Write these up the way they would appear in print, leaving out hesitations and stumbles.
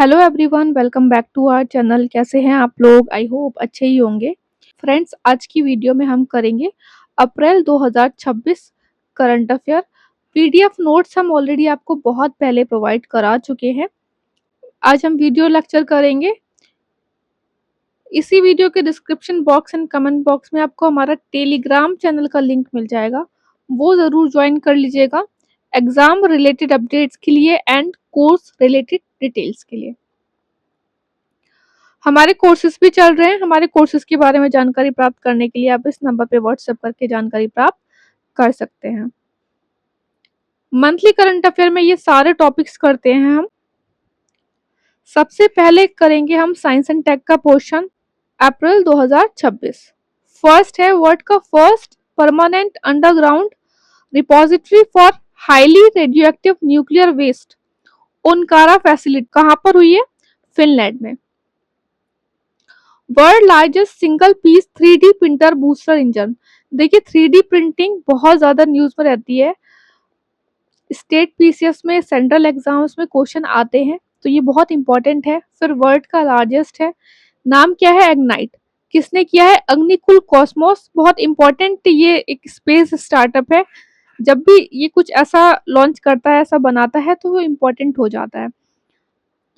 Hello everyone, welcome back to our channel. कैसे हैं आप लोग? आई होप अच्छे ही होंगे। फ्रेंड्स, आज की वीडियो में हम करेंगे अप्रैल 2026 करंट अफेयर। पीडीएफ नोट्स हम ऑलरेडी आपको बहुत पहले प्रोवाइड करा चुके हैं। आज हम वीडियो लेक्चर करेंगे। इसी वीडियो के description box and comment box में आपको हमारा टेलीग्राम चैनल का लिंक मिल जाएगा, वो ज़रूर ज्वाइन कर लीजिएगा एग्जाम रिलेटेड अपडेट्स के लिए एंड कोर्स रिलेटेड डिटेल्स के लिए। हमारे कोर्सेज भी चल रहे हैं। हमारे कोर्सेज के बारे में जानकारी प्राप्त करने के लिए आप इस नंबर पे व्हाट्सएप करके जानकारी प्राप्त कर सकते हैं। मंथली करंट अफेयर में ये सारे टॉपिक्स करते हैं हम। सबसे पहले करेंगे हम साइंस एंड टेक का पोर्शन अप्रैल 2026। फर्स्ट है वर्ल्ड का first permanent underground repository for highly radioactive nuclear waste Onkalo facility कहाँ पर हुई है? फिनलैंड में। World largest single piece 3D printer booster engine. देखिए 3D प्रिंटिंग बहुत ज्यादा न्यूज में रहती है। स्टेट पीसीएस में, सेंट्रल एग्जाम्स में क्वेश्चन आते हैं, तो ये बहुत इंपॉर्टेंट है। फिर वर्ल्ड का लार्जेस्ट है, नाम क्या है? एग्नाइट। किसने किया है? अग्निकुल कॉस्मोस। बहुत इंपॉर्टेंट ये एक स्पेस स्टार्टअप है। जब भी ये कुछ ऐसा लॉन्च करता है, ऐसा बनाता है, तो वो इम्पोर्टेंट हो जाता है।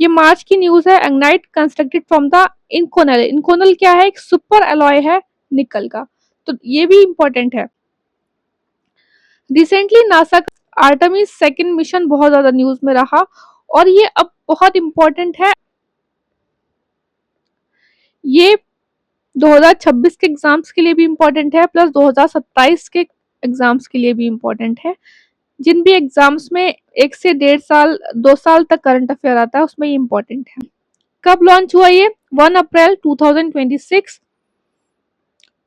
ये मार्च की न्यूज है। एग्नाइट कंस्ट्रक्टेड फ्रॉम द इंकोनल। इंकोनल क्या है? एक सुपर अलॉय है निकल का, तो ये भी इंपॉर्टेंट है। रिसेंटली नासा का आर्टेमिस सेकंड मिशन बहुत ज्यादा न्यूज में रहा और ये अब बहुत इंपॉर्टेंट है। ये 2026 के एग्जाम्स के लिए भी इम्पोर्टेंट है, प्लस 2027 के एग्जाम्स के लिए भी इम्पोर्टेंट है। जिन भी एग्जाम्स में 1 से 1.5 साल 2 साल तक करंट अफेयर आता है, उसमें ये इम्पोर्टेंट है। कब लॉन्च हुआ ये? 1 अप्रैल 2026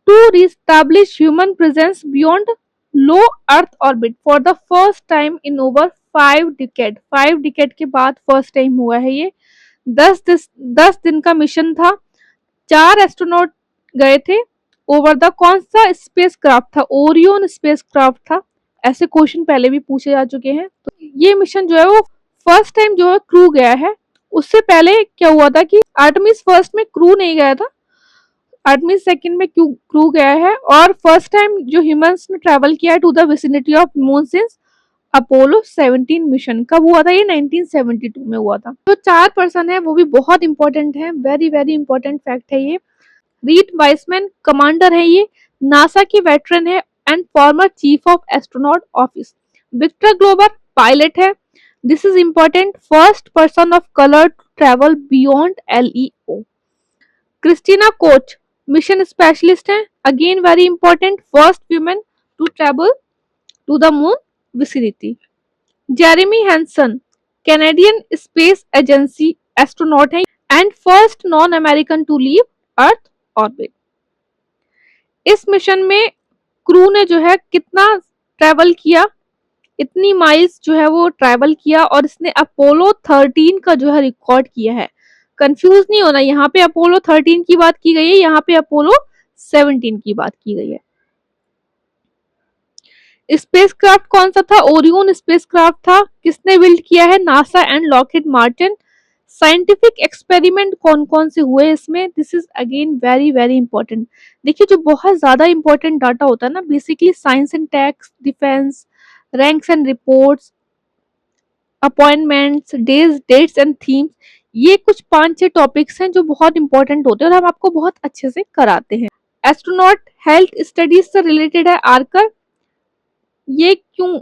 to reestablish human presence beyond low earth orbit for the first time in over 5 decade। 5 decade के बाद फर्स्ट टाइम हुआ है ये। 10 दिन का मिशन था। 4 एस्ट्रोनॉट गए थे ओवर द कौन सा स्पेस क्राफ्ट था? ओरियन स्पेस क्राफ्ट था। ऐसे क्वेश्चन पहले भी पूछे जा चुके हैं। तो ये मिशन जो है वो फर्स्ट टाइम जो है क्रू गया है। उससे पहले क्या हुआ था कि आर्टेमिस फर्स्ट में क्रू नहीं गया था, आर्टेमिस सेकंड में क्रू गया है। और फर्स्ट टाइम जो ह्यूमंस ने ट्रैवल किया है to the vicinity of moon since Apollo 17 mission. कब हुआ था ये? 1972 में हुआ था। तो 4 पर्सन है, वो भी बहुत इंपॉर्टेंट है। वेरी वेरी इंपॉर्टेंट फैक्ट है ये। रीड वाइसमैन कमांडर है ये, नासा की वेटरन है and former chief of astronaut office. Victor Glover pilot है। This is important, first person of colour to travel beyond LEO। Christina Koch mission specialist है, again very important, first women to travel to the moon vicinity. Jeremy Hansen Canadian space agency astronaut है and first non American to leave Earth orbit. इस mission में crew ने जो है कितना travel किया? इतनी माइल्स जो है वो ट्रैवल किया और इसने अपोलो 13 का जो है रिकॉर्ड किया है। कंफ्यूज नहीं होना, यहाँ पे अपोलो 13 की बात की गई है, यहाँ पे अपोलो 17 की बात की गई है। स्पेसक्राफ्ट कौन सा था? ओरियन स्पेसक्राफ्ट था। किसने बिल्ड किया है? NASA and Lockheed Martin. Scientific experiment कौन कौन से हुए इसमें? This is again very very important. देखिए जो बहुत ज्यादा इंपॉर्टेंट डाटा होता है ना, basically science and techs, defence, ranks and reports, appointments, dates and themes, ये कुछ 5-6 टॉपिक्स हैं जो बहुत इंपॉर्टेंट होते हैं और हम आपको बहुत अच्छे से कराते हैं। एस्ट्रोनॉट हेल्थ स्टडीज से रिलेटेड है आर्कर। ये क्यों?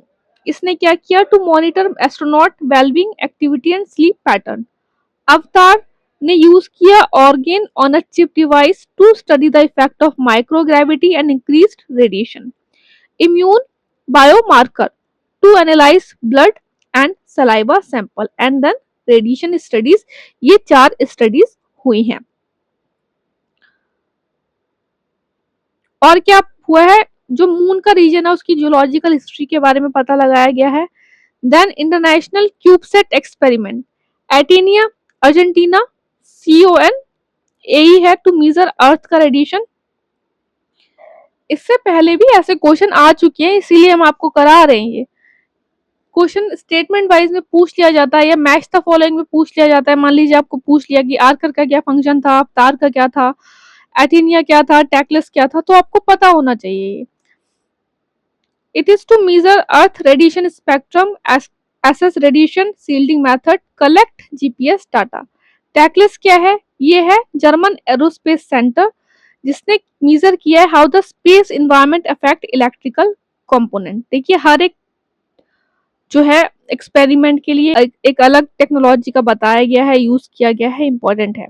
इसने क्या किया? To monitor astronaut wellbeing, activity and sleep pattern. AVATAR ने यूज किया organ on a chip device to study the effect of microgravity and increased radiation. Immune biomarker to analyse blood and saliva sample and then radiation studies. ये 4 studies हुई हैं। और क्या हुआ है? जो मून का रीजन है उसकी जियोलॉजिकल हिस्ट्री के बारे में पता लगाया गया है। Then international CubeSat experiment Atenea Argentina, CON यही है टू मेजर अर्थ का रेडिएशन। इससे पहले भी ऐसे क्वेश्चन आ चुके हैं, इसीलिए हम आपको करा रहे हैं। ये क्वेश्चन स्टेटमेंट वाइज में पूछ लिया जाता है या मैच द फॉलोइंग में पूछ लिया जाता है। मान लीजिए आपको पूछ लिया कि आर्कर का क्या फंक्शन था, अवतार का क्या था, एथेनिया क्या था, टेक्लस क्या था, तो आपको पता होना चाहिए। It is to measure Earth radiation spectrum, assess radiation shielding method, collect GPS data. टेक्लस क्या है? ये है जर्मन एरोस्पेस सेंटर जिसने मेजर किया है how the space environment affect electrical component. देखिए हर एक जो है एक्सपेरिमेंट के लिए एक अलग टेक्नोलॉजी का बताया गया है, यूज किया गया है, इंपॉर्टेंट है।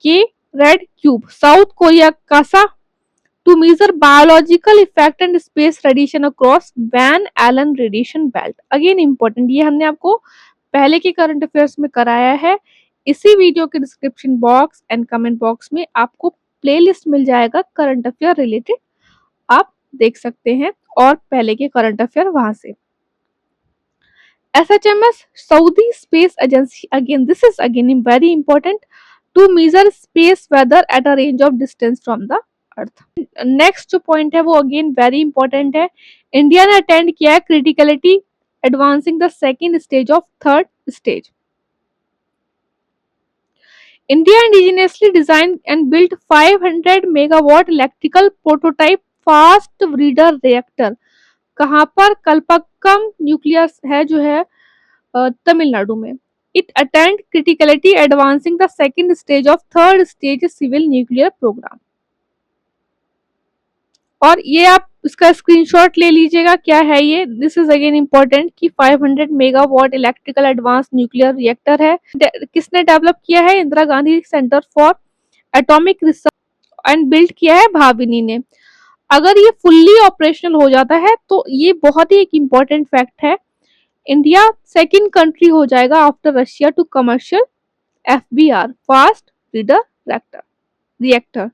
कि red cube South Korea KASA to measure biological effect and space radiation across Van Allen radiation belt. Again important, ये हमने आपको पहले के करंट अफेयर्स में कराया है। इसी वीडियो के description box and comment box में आपको प्लेलिस्ट मिल जाएगा करंट अफेयर रिलेटेड, आप देख सकते हैं और पहले के करंट अफेयर वहां से। SHMS Saudi Space Agency, again this is again very important to measure space weather at a range of distance from the earth. Next जो पॉइंट है वो अगेन वेरी इंपॉर्टेंट है। इंडिया ने अटेंड किया है criticality advancing the second stage of third stage. India indigenously design and built 500 megawatt electrical prototype fast breeder reactor. कहां पर? Kalpakkam nuclear है जो है तमिलनाडु में। It attend criticality advancing the second stage of third stage civil nuclear programme. और ये आप इसका स्क्रीनशॉट ले लीजिएगा, क्या है ये? दिस इज अगेन इंपॉर्टेंट कि 500 megawatt electrical advance nuclear reactor है। किसने डेवलप किया है? Indira Gandhi centre for atomic research and build किया है भाविनी ने। अगर ये फुल्ली ऑपरेशनल हो जाता है तो ये बहुत ही एक इम्पोर्टेंट फैक्ट है, इंडिया सेकेंड कंट्री हो जाएगा after Russia to commercial FBR fast breeder reactor.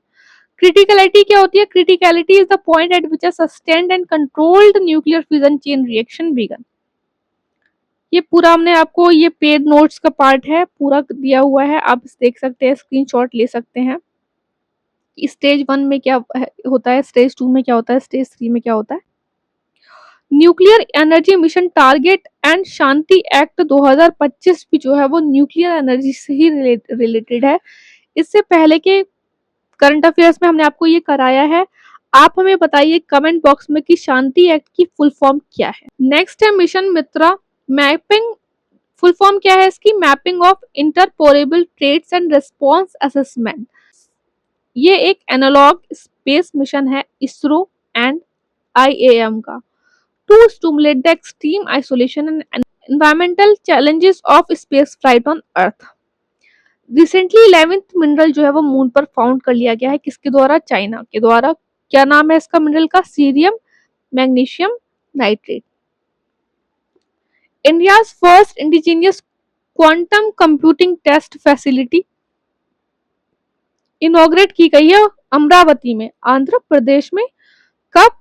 Criticality क्या होती है? Criticality is the point at which a sustained and controlled nuclear fusion chain reaction began. ये पूरा हमने आपको, ये पेड नोट्स का पार्ट है, पूरा दिया हुआ है, आप देख सकते हैं, स्क्रीनशॉट ले सकते हैं। स्टेज 1 में क्या होता है, स्टेज 2 में क्या होता है, स्टेज 3 में क्या होता है। Nuclear energy mission target and Shanti act 2025 भी जो है वो न्यूक्लियर एनर्जी से ही रिलेटेड है। इससे पहले के करंट अफेयर्स में हमने आपको ये कराया है। आप हमें बताइए कमेंट बॉक्स में कि शांति एक्ट की फुल फॉर्म क्या है। नेक्स्ट है mission Mitra. Mapping, full form क्या है इसकी? Mapping of interoperable trades and response assessment. ये एक एनालॉग स्पेस मिशन है इसरो एंड IAM का, to stimulate the extreme isolation and environmental challenges of space flight on earth. Recently 11th mineral जो है वो मून पर फाउंड कर लिया गया है। किसके द्वारा? चाइना के द्वारा। क्या नाम है इसका मिनरल का? Cerium magnesium nitrate. India's first indigenous quantum computing test facility inaugurate की गई है अमरावती में, आंध्र प्रदेश में। कब?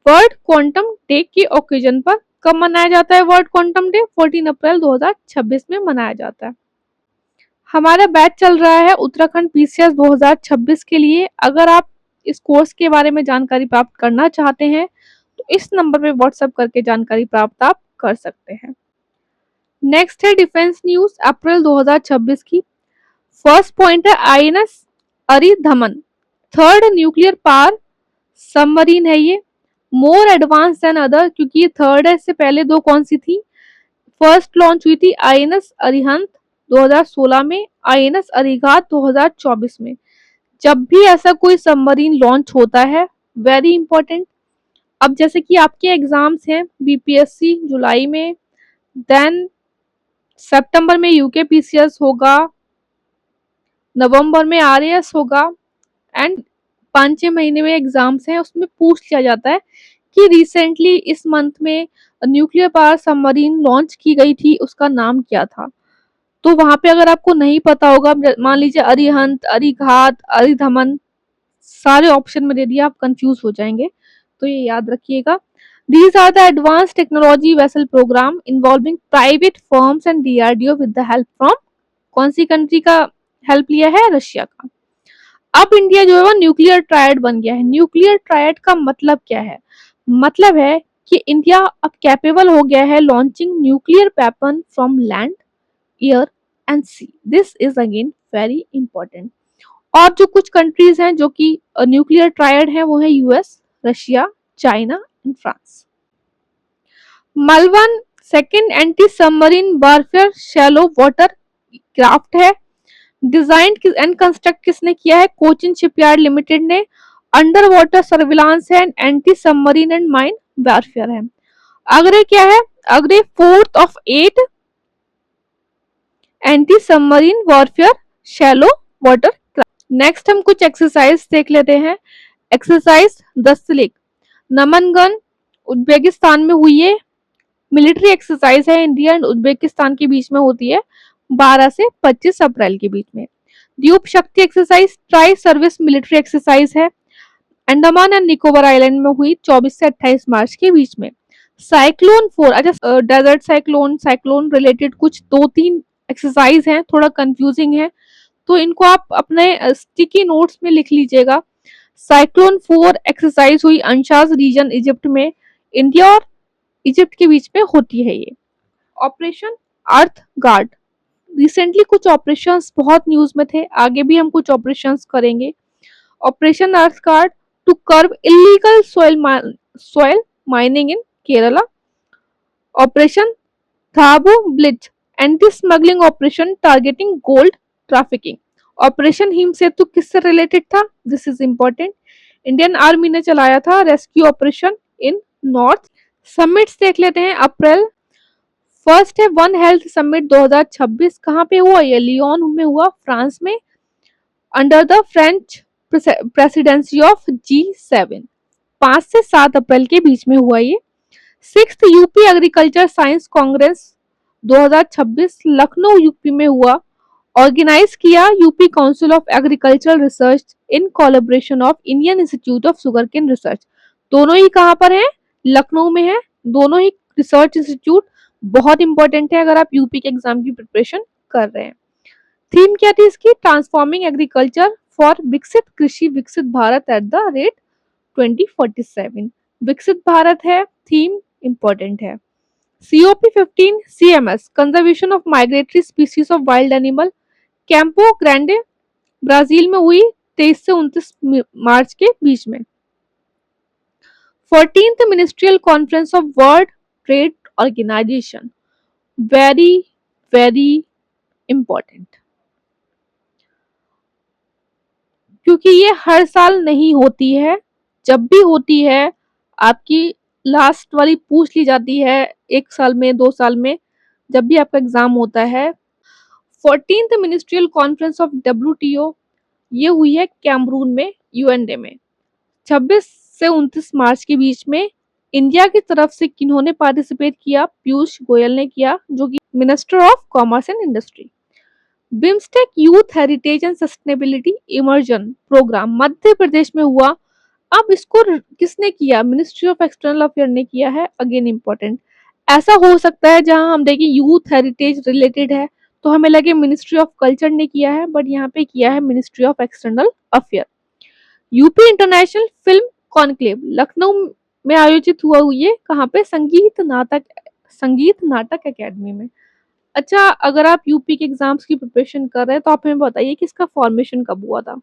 वर्ल्ड क्वांटम डे के ओकेजन पर। कब मनाया जाता है वर्ल्ड क्वांटम डे? 14 अप्रैल 2026 में मनाया जाता है। हमारा बैच चल रहा है उत्तराखंड PCS 2026 के लिए। अगर आप इस कोर्स के बारे में जानकारी प्राप्त करना चाहते हैं तो इस नंबर पे व्हाट्सएप करके जानकारी प्राप्त आप कर सकते हैं। नेक्स्ट है डिफेंस न्यूज अप्रैल 2026 की। फर्स्ट पॉइंट है INS Aridhaman, third nuclear power submarine है ये, मोर एडवांस देन अदर, क्योंकि ये थर्ड है। इससे पहले दो कौन सी थी? फर्स्ट लॉन्च हुई थी INS अरिहंत 2016 में, INS अरिघात 2024 में। जब भी ऐसा कोई सबमरीन लॉन्च होता है, वेरी इंपॉर्टेंट, अब जैसे कि आपके एग्जाम्स हैं BPSC जुलाई में, देन सितंबर में UK PCS होगा, नवंबर में RAS होगा, एंड 5-6 महीने में एग्जाम्स हैं। उसमें पूछ लिया जाता है कि रिसेंटली इस मंथ में न्यूक्लियर पावर सबमरीन लॉन्च की गई थी, उसका नाम क्या था। तो वहां पे अगर आपको नहीं पता होगा, मान लीजिए अरिहंत, अरिघात, अरिधमन, सारे ऑप्शन में दे दिया, आप कंफ्यूज हो जाएंगे, तो ये याद रखिएगा। These are the advanced technology vessel program involving private firms and DRDO with the help from कौन सी कंट्री का हेल्प लिया है? रशिया का। अब इंडिया जो है वो न्यूक्लियर ट्रायड बन गया है। न्यूक्लियर ट्रायड का मतलब क्या है? मतलब है कि इंडिया अब कैपेबल हो गया है launching nuclear weapon from land, air and sea. This is again very important. और जो कुछ कंट्रीज हैं जो कि न्यूक्लियर ट्रायड है वो है US, Russia, China and France. Malvan second anti submarine warfare shallow water craft है। डिजाइन एंड कंस्ट्रक्ट किसने किया है? कोचिन शिपयार्ड लिमिटेड ने। अंडर वाटर सर्विलांस है and anti submarine and mine warfare है। अगरे क्या है? Agray fourth of 8 anti submarine warfare shallow water craft. Next हम कुछ एक्सरसाइज देख लेते हैं। एक्सरसाइज 10 से लेकर नमनगन उज्बेकिस्तान में हुई है। मिलिट्री एक्सरसाइज है, इंडिया एंड उज्बेकिस्तान के बीच में होती है 12 से 25 अप्रैल के बीच में। द्वीप शक्ति exercise tri service military exercise है, अंडमान एंड निकोबार आइलैंड में हुई 24 से 28 मार्च के बीच में। साइक्लोन 4, अच्छा डेजर्ट साइक्लोन रिलेटेड कुछ 2-3 एक्सरसाइज हैं, थोड़ा कंफ्यूजिंग है तो इनको आप अपने स्टिकी नोट्स में लिख लीजिएगा। साइक्लोन 4 एक्सरसाइज हुई अंशाज रीजन इजिप्ट में, इंडिया और इजिप्ट के बीच में होती है ये। ऑपरेशन अर्थ गार्ड, रिसेंटली कुछ ऑपरेशंस बहुत न्यूज में थे, आगे भी हम कुछ ऑपरेशंस करेंगे। Operation Earth Guard to curb illegal soil mining in Kerala. Operation थाबू ब्लिच anti smuggling operation targeting gold trafficking. Operation Him Setu किससे रिलेटेड था? This is important, Indian army ने चलाया था rescue operation in north. Summits देख लेते हैं अप्रैल। फर्स्ट है वन हेल्थ समिट 2026, कहाँ पे हुआ? ये लियोन में हुआ, फ्रांस में, under the French presidency of G7। 5 से 7 अप्रैल के बीच में हुआ ये। 6th UP agriculture science Congress 2026 Lucknow UP में हुआ, ऑर्गेनाइज किया UP council of agricultural research in collaboration of Indian institute of sugarcane research. दोनों ही कहाँ पर है? लखनऊ में है। दोनों ही रिसर्च इंस्टीट्यूट बहुत इंपॉर्टेंट है अगर आप यूपी के एग्जाम की प्रिपरेशन कर रहे हैं। थीम क्या थी इसकी? ट्रांसफॉर्मिंग एग्रीकल्चर फॉर विकसित कृषि विकसित भारत एट द रेट 2047। विकसित भारत है, थीम इंपॉर्टेंट है। COP15 CMS conservation of migratory species of wild animal, Campo Grande Brazil में हुई 23 से 29 मार्च के बीच में। 14th ministerial conference of world trade organisation, very very important, क्योंकि ये हर साल नहीं होती है, जब भी होती है आपकी लास्ट वाली पूछ ली जाती है 1 साल में 2 साल में, जब भी आपका एग्जाम होता है। 14th ministerial conference of WTO ये हुई है कैमरून में, यूएनडे में, 26 से 29 मार्च के बीच में। इंडिया की तरफ से किन्होंने पार्टिसिपेट किया? पीयूष गोयल ने किया, जो कि minister of commerce and industry. BIMSTEC youth heritage and sustainability immersion programme Madhya Pradesh में हुआ। अब इसको किसने किया? मिनिस्ट्री ऑफ एक्सटर्नल अफेयर ने किया है, अगेन इंपॉर्टेंट। ऐसा हो सकता है जहां हम देखें यूथ हेरिटेज रिलेटेड है तो हमें लगे मिनिस्ट्री ऑफ कल्चर ने किया है, बट यहाँ पे किया है ministry of external affair. UP international film conclave Lucknow में आयोजित हुआ, ये कहाँ पे? संगीत नाटक एकेडमी में। अच्छा, अगर आप यूपी के एग्जाम्स की प्रिपरेशन कर रहे हैं तो आप हमें बताइए कि इसका फॉर्मेशन कब हुआ था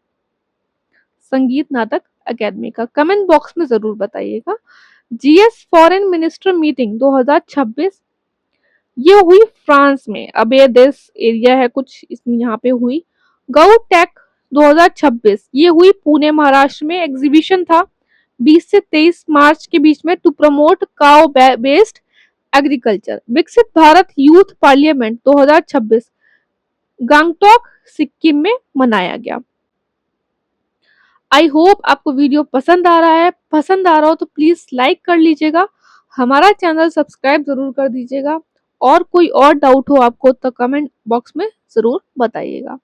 संगीत नाटक एकेडमी का, कमेंट बॉक्स में जरूर बताइएगा। GS फॉरेन मिनिस्टर मीटिंग 2026 ये हुई फ्रांस में, अब ये देश एरिया है कुछ इसमें यहाँ पे हुई। गौ टेक 2026 ये हुई पुणे महाराष्ट्र में, एग्जीबिशन था 20 से 23 मार्च के बीच में to promote cow based agriculture. विकसित भारत यूथ पार्लियामेंट 2026 गंगटोक सिक्किम में मनाया गया। आई होप आपको वीडियो पसंद आ रहा है, पसंद आ रहा हो तो प्लीज लाइक कर लीजिएगा, हमारा चैनल सब्सक्राइब जरूर कर दीजिएगा, और कोई और डाउट हो आपको तो कमेंट बॉक्स में जरूर बताइएगा।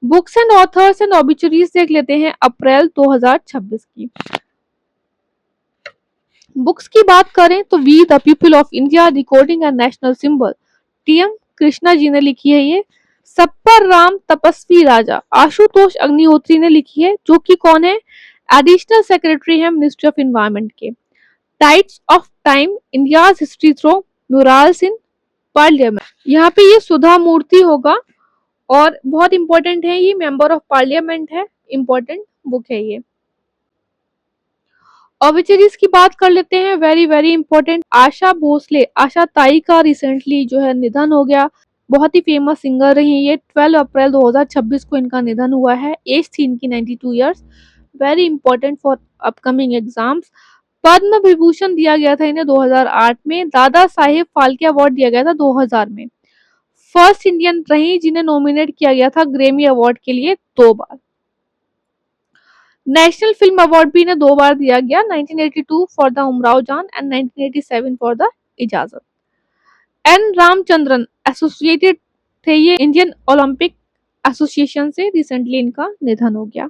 Books and authors and obituaries देख लेते हैं अप्रैल 2026 की। बुक्स की बात करें तो we the people of India recording and national symbol TM Krishna ji ने लिखी है ये। सप्पर राम तपस्वी राजा आशुतोष अग्निहोत्री ने लिखी है, जो कि कौन है? एडिशनल सेक्रेटरी है मिनिस्ट्री ऑफ इन्वायरमेंट के। Tides of time India's history through murals in parliament. यहाँ पे ये सुधा मूर्ति होगा और बहुत इंपॉर्टेंट है, ये मेंबर ऑफ पार्लियामेंट है, इंपॉर्टेंट बुक है ये। ऑबिचरीज की बात कर लेते हैं, very very important. Asha Bhosle, आशा ताई का रिसेंटली जो है निधन हो गया। बहुत ही फेमस सिंगर रही ये। 12 अप्रैल 2026 को इनका निधन हुआ है। एज थी इनकी 92 years. Very important for upcoming exams. Padma Vibhushan दिया गया था इन्हें 2008 में। दादा साहेब फाल्के अवार्ड दिया गया था 2000 में। फर्स्ट इंडियन रही जिन्हें नॉमिनेट किया गया था ग्रेमी अवार्ड के लिए 2 बार। नेशनल फिल्म अवार्ड भी इन्हें 2 बार दिया गया, 1982 फॉर द उमराव जान एंड 1987 फॉर द इजाजत। एन रामचंद्रन एसोसिएटेड थे ये इंडियन ओलंपिक एसोसिएशन से। रिसेंटली इनका निधन हो गया।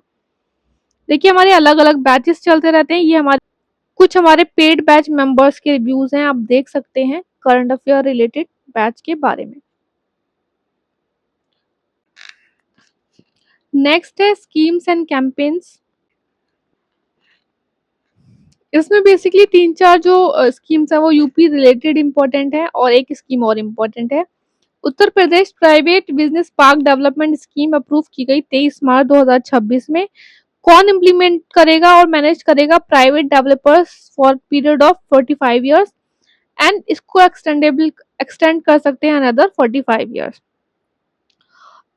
देखिए हमारे अलग अलग बैचेस चलते रहते हैं। ये हमारे कुछ हमारे पेड बैच मेंबर्स के रिव्यूज हैं, आप देख सकते हैं करंट अफेयर रिलेटेड बैच के बारे में। नेक्स्ट है स्कीम्स एंड कैंपेन्स। इसमें बेसिकली 3-4 जो स्कीम्स है वो यूपी रिलेटेड इंपॉर्टेंट है और एक स्कीम और इम्पोर्टेंट है। Uttar Pradesh private business park development scheme approve की गई 23 मार्च 2026 में। कौन इम्प्लीमेंट करेगा और मैनेज करेगा? Private developers for period of 45 years and इसको एक्सटेंड कर सकते हैं another 45 years.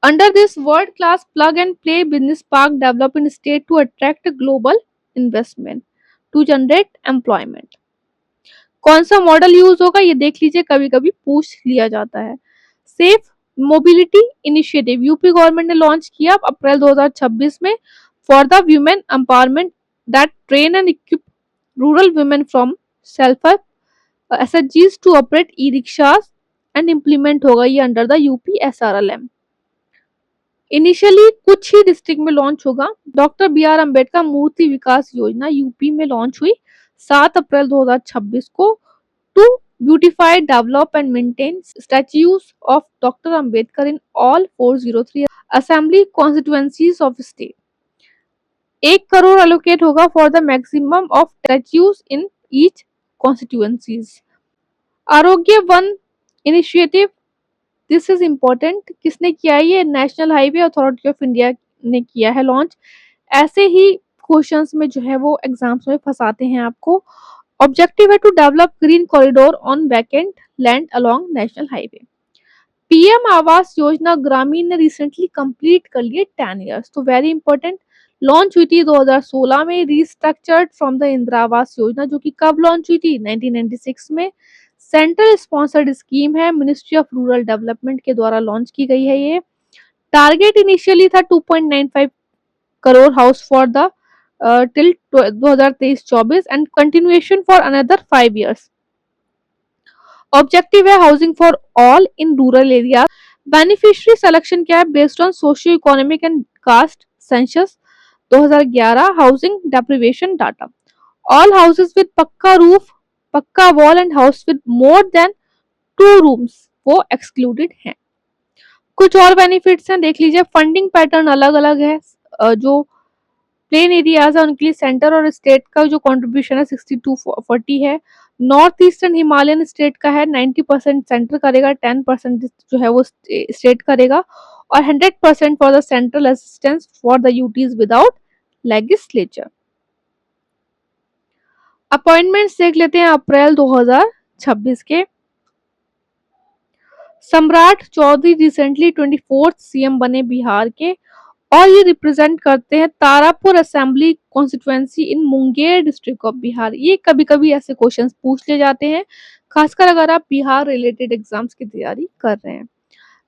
Under this world-class plug-and-play business park developed in state to attract global investment to generate employment। कौन सा मॉडल यूज होगा ये देख लीजिए, कभी कभी पूछ लिया जाता है। Safe mobility initiative UP government ने लॉन्च किया अप्रैल 2026 में for the women empowerment that train and equip rural women from self एसएचजीज to operate e rickshaws and implement होगा ये under the UP SRLM. Initially कुछ ही डिस्ट्रिक्ट में launch होगा। Doctor B R Ambedkar Murti Vikas Yojana UP में लॉन्च हुई 7 अप्रैल 2026 को to beautify develop and maintain statues of doctor Ambedkar in all 403 assembly constituencies of state. 1 crore allocate होगा for the maximum of statues in each constituencies. Aarogya one initiative, this is important. किसने किया है ये? National highway authority of India ने किया है launch. ऐसे ही questions में जो है वो एग्जाम्स में फंसाते हैं आपको। ऑब्जेक्टिव है to develop green corridor on vacant land along national highway. PM Awas Yojana ग्रामीण ने रिसेंटली कंप्लीट कर लिए 10 ईयर्स, तो वेरी इंपॉर्टेंट। लॉन्च हुई थी 2016 में, restructured from the Indira Awas Yojana, जो कि कब लॉन्च हुई थी? 1996 में। सेंट्रल स्पॉन्सर्ड स्कीम है, मिनिस्ट्री ऑफ रूरल डेवलपमेंट के द्वारा लॉन्च की गई है ये। टारगेट इनिशियली था 2.95 crore house for the till 2023-24 and continuation for another 5 years. Objective है housing for all in rural area. Beneficiary selection क्या है? Based on socio economic and caste census 2011 housing deprivation data. All houses with pucca roof, pucca wall and house with more than 2 rooms वो excluded हैं। कुछ और benefits हैं, देख लीजिए। Funding pattern अलग अलग है। जो प्लेन एरियाज है उनके लिए सेंटर और स्टेट का जो कंट्रीब्यूशन है 62-40 है। नॉर्थ ईस्टर्न हिमालयन स्टेट का है 90% सेंटर करेगा, 10% जो है वो स्टेट करेगा और 100% for the central assistance for the UTs without legislature. Appointments देख लेते हैं अप्रैल 2026 के। सम्राट चौधरी रिसेंटली 24th सीएम बने बिहार के और ये रिप्रेजेंट करते हैं Tarapur assembly constituency in Munger district of Bihar. ये कभी कभी ऐसे क्वेश्चंस पूछ ले जाते हैं, खासकर अगर आप बिहार रिलेटेड एग्जाम्स की तैयारी कर रहे हैं।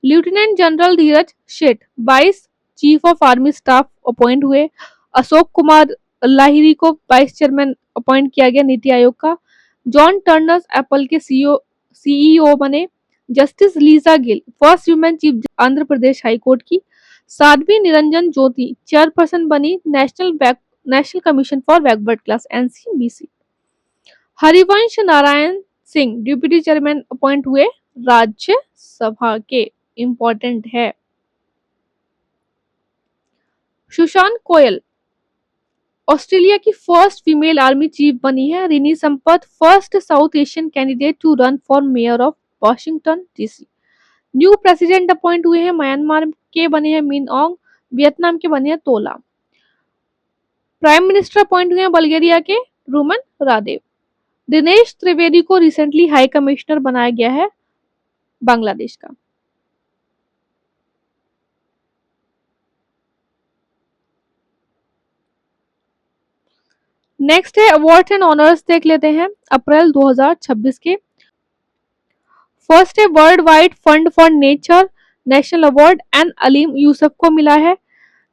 Lieutenant general Dheeraj Seth 22 chief of army staff appoint हुए। अशोक कुमार लाहिरी को वाइस चेयरमैन अपॉइंट किया गया नीति आयोग का। जॉन टर्नर्स एप्पल के सीईओ बने। Justice Lisa Gill first women chief Andhra Pradesh high court की। साध्वी निरंजन ज्योति चेयरपर्सन बनी national commission for backward class NCBC. Harivansh Narayan Singh deputy chairman appoint हुए राज्यसभा के, इंपॉर्टेंट है। सुशांत कोयल ऑस्ट्रेलिया की फर्स्ट फीमेल आर्मी चीफ बनी है Rini Sampath, first South Asian candidate to run for mayor of Washington DC. New president appoint हुए हैं Myanmar के बने हैं मिन ऑन्ग, वियतनाम के बने हैं तोला। प्राइम मिनिस्टर अपॉइंट हुए हैं बल्गेरिया के रूमन रादेव। दिनेश त्रिवेदी को रिसेंटली हाई कमिश्नर बनाया गया है बांग्लादेश का। नेक्स्ट है अवार्ड्स एंड ऑनर्स देख लेते हैं अप्रैल 2026 के। फर्स्ट है world wide fund for nature national award and Aleem Yusuf को मिला है।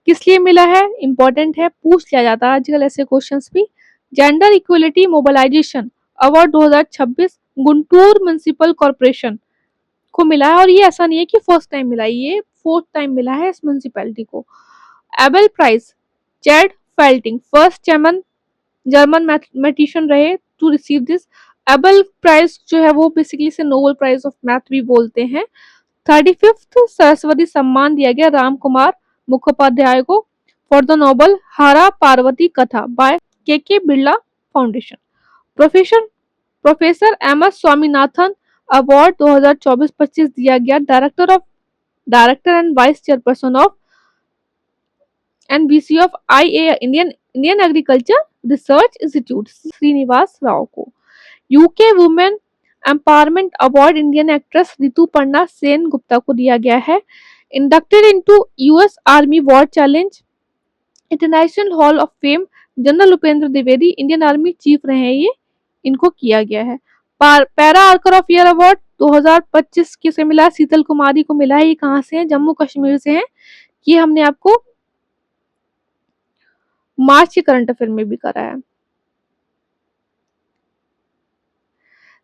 किस लिए मिला है, इंपॉर्टेंट है, पूछ लिया जाता है आजकल ऐसे क्वेश्चंस भी। Gender equality mobilisation award 2026 Guntur municipal corporation को मिला है, और ये ऐसा नहीं है कि फर्स्ट टाइम मिला है, ये फोर्थ टाइम मिला है इस म्युनिसिपैलिटी को। Abel prize Gerd Faltings first German mathematician रहे to receive this. Abel prize जो है वो बेसिकली से नोबेल प्राइज ऑफ मैथ भी बोलते हैं। 35th सरस्वती सम्मान दिया गया राम कुमार मुखोपाध्याय को फॉर द नोबल हारा Parvati Katha by K Birla foundation. Professor professor M S Swaminathan award 2024-25 दिया गया director and vice chairperson of NBC of Indian agriculture research institute Srinivas Rao को। UK women empowerment award Indian actress Rituparna Sen Gupta को दिया गया है। Inducted into US army war challenge international hall of fame general Upendra Dwivedi Indian army chief रहे हैं, ये इनको किया गया है। Para archer of year award 2025 किसे मिला, शीतल कुमारी को मिला है। ये कहाँ से है, जम्मू कश्मीर से है। ये हमने आपको मार्च के करंट अफेयर में भी करा है।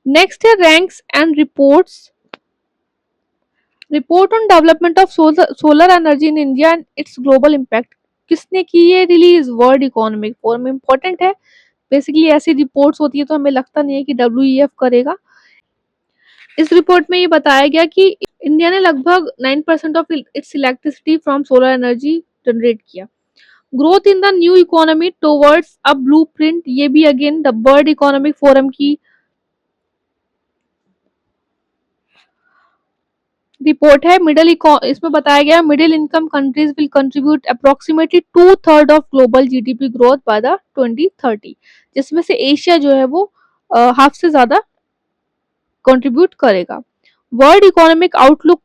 नेक्स्ट है ranks and reports. Report on development of solar energy in India and it's global impact किसने की है release, world economic forum. Important है, बेसिकली ऐसी रिपोर्ट्स होती है तो हमें लगता नहीं है कि डब्ल्यूईएफ करेगा। इस रिपोर्ट में ये बताया गया कि इंडिया ने लगभग 9% of its electricity from solar energy generate किया। Growth in the new economy towards a blueprint, ये भी again the world economic forum की रिपोर्ट है। इसमें बताया गया middle income countries will contribute approximately 2/3 of global GDP growth by the 2030, जिसमें से एशिया जो है वो हाफ से ज्यादा कंट्रीब्यूट करेगा। वर्ल्ड इकोनॉमिक आउटलुक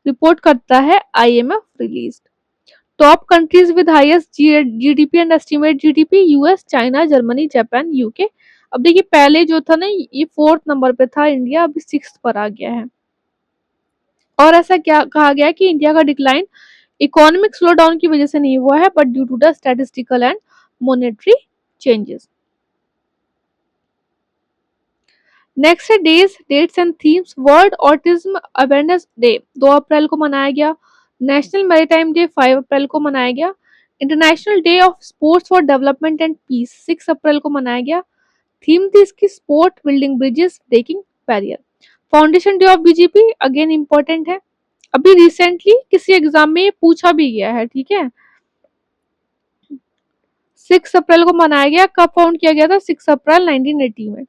रिपोर्ट करता है IMF release. Top countries with highest GDP and estimate GDP US, China, Germany, Japan, UK. अब देखिए पहले जो था ना ये 4th नंबर पे था इंडिया, अभी 6th पर आ गया है। और ऐसा क्या कहा गया है कि इंडिया का डिक्लाइन इकोनॉमिक स्लो डाउन की वजह से नहीं हुआ है but due to the statistical and monetary changes. Next है dates and themes. World autism awareness day 2 April को मनाया गया। नेशनल मैरीटाइम डे 5 अप्रैल को मनाया गया। International day of sports for development and peace 6 अप्रैल को मनाया गया। थीम थी इसकी sport building bridges breaking barrier. Foundation day of BJP again important है, अभी रिसेंटली किसी एग्जाम में पूछा भी गया है, ठीक है। 6 अप्रैल को मनाया गया। कब फाउंड किया गया था, 6 अप्रैल 1980 में।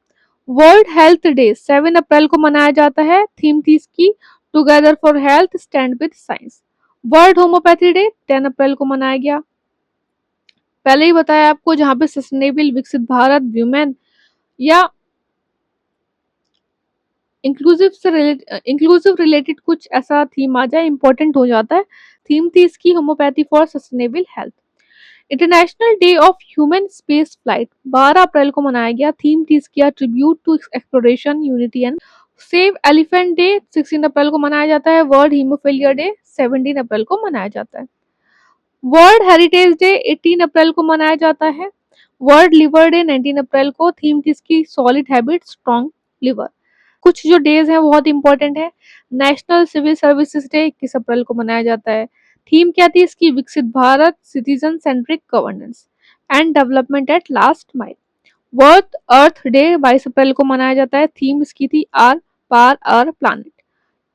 वर्ल्ड हेल्थ डे 7 अप्रैल को मनाया जाता है। थीम थी इसकी together for health stand with science. World homeopathy day 10 अप्रैल को मनाया गया। पहले ही बताया आपको, जहां पे सस्टेनेबल विकसित भारत व्यूमेन या इंक्लूसिव रिलेटेड कुछ ऐसा थीम आ जाए इंपॉर्टेंट हो जाता है। थीम थी इसकी homoeopathy for sustainable health. International day of human space flight 12 अप्रैल को मनाया गया। थीम थी इसकी tribute to exploration unity and save elephant day 16 अप्रैल को मनाया जाता है। वर्ल्ड हीमोफीलिया डे 17 अप्रैल को मनाया जाता है। वर्ल्ड हेरिटेज डे 18 अप्रैल को मनाया जाता है। वर्ल्ड लिवर डे 19 अप्रैल को। थीम थी इसकी सॉलिड हैबिट स्ट्रॉन्ग लिवर। कुछ जो डेज हैं बहुत इंपॉर्टेंट है। नेशनल सिविल सर्विसेज डे 21 अप्रैल को मनाया जाता है। थीम क्या थी इसकी, विकसित Bharat citizen centric governance and development at last mile. World earth day 22 अप्रैल को मनाया जाता है। थीम इसकी थी are par are planet.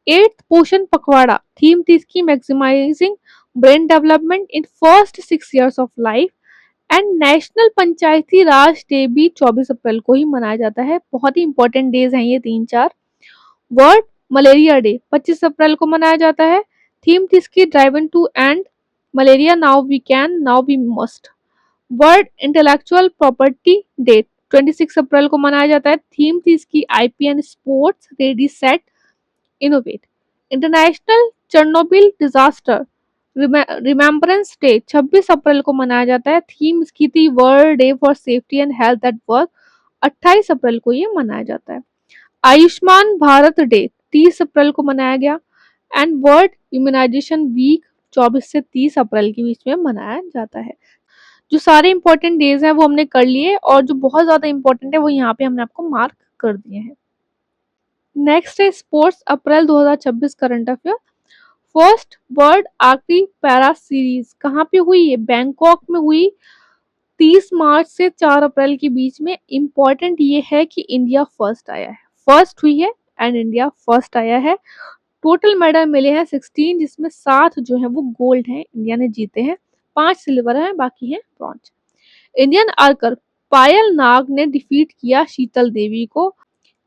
8th पोषण पखवाड़ा थीम थी इसकी maximising brain development in first 6 years of life and national Panchayati Raj day भी 24 अप्रैल को ही मनाया जाता है। बहुत ही इंपॉर्टेंट डेज हैं ये 3-4। वर्ल्ड मलेरिया डे 25 अप्रैल को मनाया जाता है। थीम थी इसकी driven to end malaria, now we can, now we must. World intellectual property day 26 April को मनाया जाता है। थीम थी इसकी IP and sports ready set innovate. International Chernobyl disaster remembrance day 26 April को मनाया जाता है। थीम इसकी थी world day for safety and health at work. 28 April को ये मनाया जाता है। आयुष्मान भारत डे 30 अप्रैल को मनाया गया। एंड वर्ल्ड इम्यूनाइजेशन वीक 24 से 30 अप्रैल के बीच में मनाया जाता है। जो सारे इंपॉर्टेंट डेज हैं वो हमने कर लिए, और जो बहुत ज्यादा इंपॉर्टेंट है वो यहाँ पे हमने आपको मार्क कर दिए हैं। नेक्स्ट है स्पोर्ट्स अप्रैल 2026 current affair. First world archery para series कहाँ पे हुई है? बैंकॉक में हुई 30 मार्च से 4 अप्रैल के बीच में। इंपॉर्टेंट ये है कि इंडिया फर्स्ट आया है, फर्स्ट हुई है एंड इंडिया फर्स्ट आया है। टोटल मेडल मिले हैं 16, जिसमें 7 जो है वो गोल्ड हैं, इंडिया ने जीते हैं। 5 सिल्वर हैं, बाकी हैं ब्रॉन्ज। इंडियन आर्कर पायल नाग ने डिफीट किया शीतल देवी को।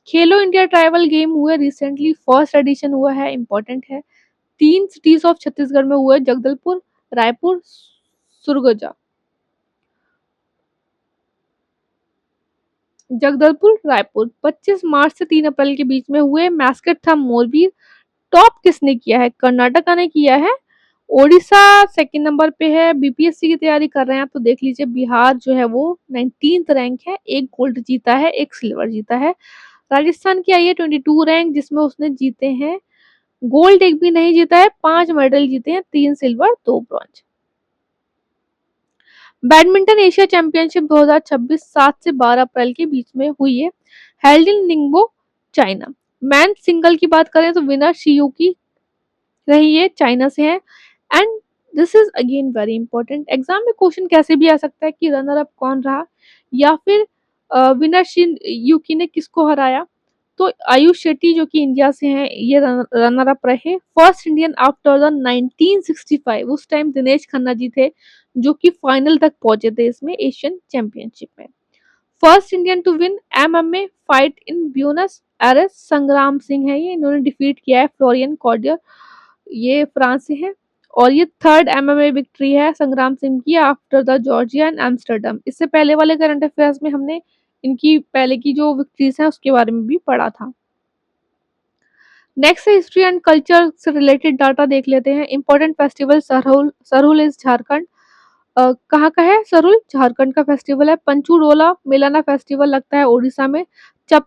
खेलो इंडिया ट्राइबल गेम हुए रिसेंटली, फर्स्ट एडिशन हुआ है, इंपॉर्टेंट है। 3 सिटीज ऑफ छत्तीसगढ़ में हुए, जगदलपुर, रायपुर, सुरगुजा। जगदलपुर, रायपुर 25 मार्च से 3 अप्रैल के बीच में हुए। मैस्कट था मोरबीर। टॉप किसने किया है? कर्नाटका ने किया है। ओडिशा सेकंड नंबर पे है। बीपीएससी की तैयारी कर रहे हैं आप तो देख लीजिए, बिहार जो है वो 19th रैंक है, एक गोल्ड जीता है, एक सिल्वर जीता है। राजस्थान की आई है 22 रैंक, जिसमें उसने जीते हैं, गोल्ड एक भी नहीं जीता है, 5 मेडल जीते हैं, 3 silver 2 bronze. Badminton Asia championship 2026 7 से 12 अप्रैल के बीच में हुई है, held in निंगबो, China. Man single की बात करें तो विनर शियुकी रही है, चाइना से है। And this is again very important, exam में क्वेश्चन कैसे भी आ सकता है कि रनर अप कौन रहा, या फिर विनर शिन यूकी ने किसको हराया। तो आयुष शेट्टी जो कि इंडिया से हैं, ये रनर अप रहे। फर्स्ट इंडियन आफ्टर द 1965, उस टाइम दिनेश खन्ना जी थे जो कि फाइनल तक पहुंचे थे इसमें, एशियन चैंपियनशिप में। First Indian to win MMA fight in Buenos Aires Sangram Singh है, ये इन्होंने डिफीट किया है फ्लोरियन कॉर्डियर, ये फ्रांस से है। और ये थर्ड एमएमए विक्ट्री है संग्राम सिंह की after the Georgia and Amsterdam. इससे पहले वाले करंट अफेयर्स में हमने इनकी पहले की जो विक्ट्रीज हैं उसके बारे में भी पढ़ा था। नेक्स्ट है हिस्ट्री एंड कल्चर से रिलेटेड डाटा देख लेते हैं। Important festival Sarhul, Sarhul is Jharkhand. कहाँ का है सरहुल? झारखंड का फेस्टिवल है। पंचुडोला मेलाना फेस्टिवल लगता है उड़ीसा में। चप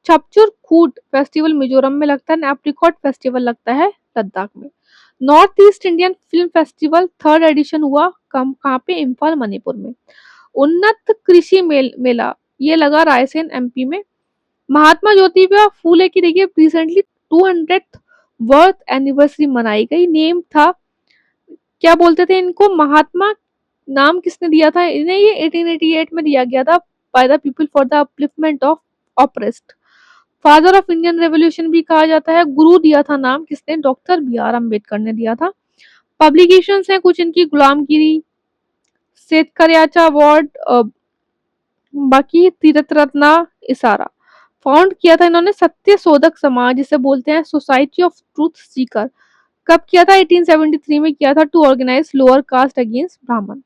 छपचुर खूट फेस्टिवल मिजोरम में लगता है। एप्रिकॉट फेस्टिवल लगता है लद्दाख में। North east Indian film festival third edition हुआ कहाँ पे? इम्फाल, मणिपुर में। उन्नत कृषि मेला ये लगा रायसेन एमपी में। महात्मा ज्योतिबा फूले की देखिए रिसेंटली 200th बर्थ एनिवर्सरी मनाई गई। नेम था, क्या बोलते थे इनको, महात्मा, नाम किसने दिया था इन्हें? ये 1888 में दिया गया था by the people for the upliftment of oppressed. Father of Indian revolution भी कहा जाता है। गुरु दिया था नाम किसने? डॉक्टर बी आर अम्बेडकर ने दिया था। पब्लिकेशंस हैं कुछ इनकी, गुलामगिरी, शेतकऱ्याचा अवार्ड, बाकी तीर्थ रत्ना, इसारा। फाउंड किया था इन्होंने सत्य शोधक समाज, जिसे बोलते हैं सोसाइटी ऑफ ट्रूथ सीकर। कब किया था? 1873 में किया था, to organise lower caste against Brahmin.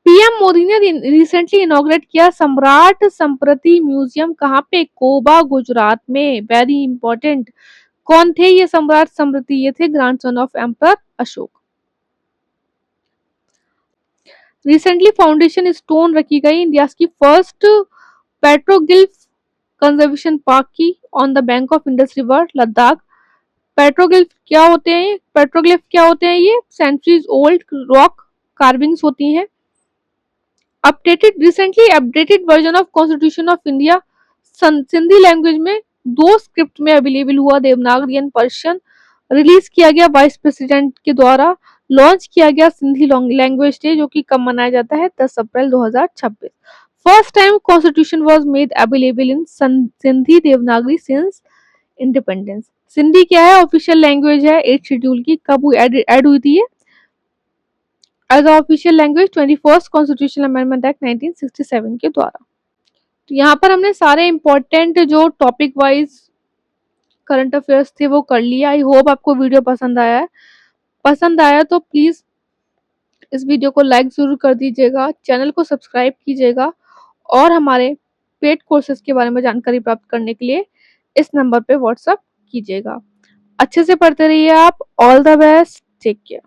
PM Modi ने रिसेंटली इनॉग्रेट किया सम्राट संप्रति म्यूजियम, कहाँ पे? कोबा, गुजरात में। Very important. कौन थे ये सम्राट संप्रति? ये थे grandson of emperor Ashoka. Recently foundation stone रखी गई इंडिया की फर्स्ट पेट्रोगिल्फ कंजर्वेशन पार्क की on the bank of Indus river, Ladakh. Petroglyph क्या होते हैं? पेट्रोग्लिफ क्या होते हैं? ये सेंचुरीज ओल्ड रॉक कार्विंग्स होती हैं। Updated, recently updated version of constitution of India Sindhi language में 2 स्क्रिप्ट में अवेलेबल हुआ, देवनागरी एंड पर्शियन। रिलीज किया गया वाइस प्रेसिडेंट के द्वारा। लॉन्च किया गया सिंधी लैंग्वेज डे, जो कि कब मनाया जाता है? 10 अप्रैल 2026। First time constitution was made available in Sindhi Devanagari since independence. Sindhi क्या है? ऑफिशियल लैंग्वेज है 8th शेड्यूल की। कब ऐड हुई थी ये? As a official language 21st constitutional amendment act 1967 के द्वारा। तो यहाँ पर हमने सारे इंपॉर्टेंट जो टॉपिक वाइज करंट अफेयर्स थे वो कर लिया। आई होप आपको वीडियो पसंद आया है। पसंद आया तो प्लीज़ इस वीडियो को लाइक ज़रूर कर दीजिएगा, चैनल को सब्सक्राइब कीजिएगा और हमारे पेड कोर्सेज के बारे में जानकारी प्राप्त करने के लिए इस नंबर पे व्हाट्सएप कीजिएगा। अच्छे से पढ़ते रहिए आप। All the best, take care.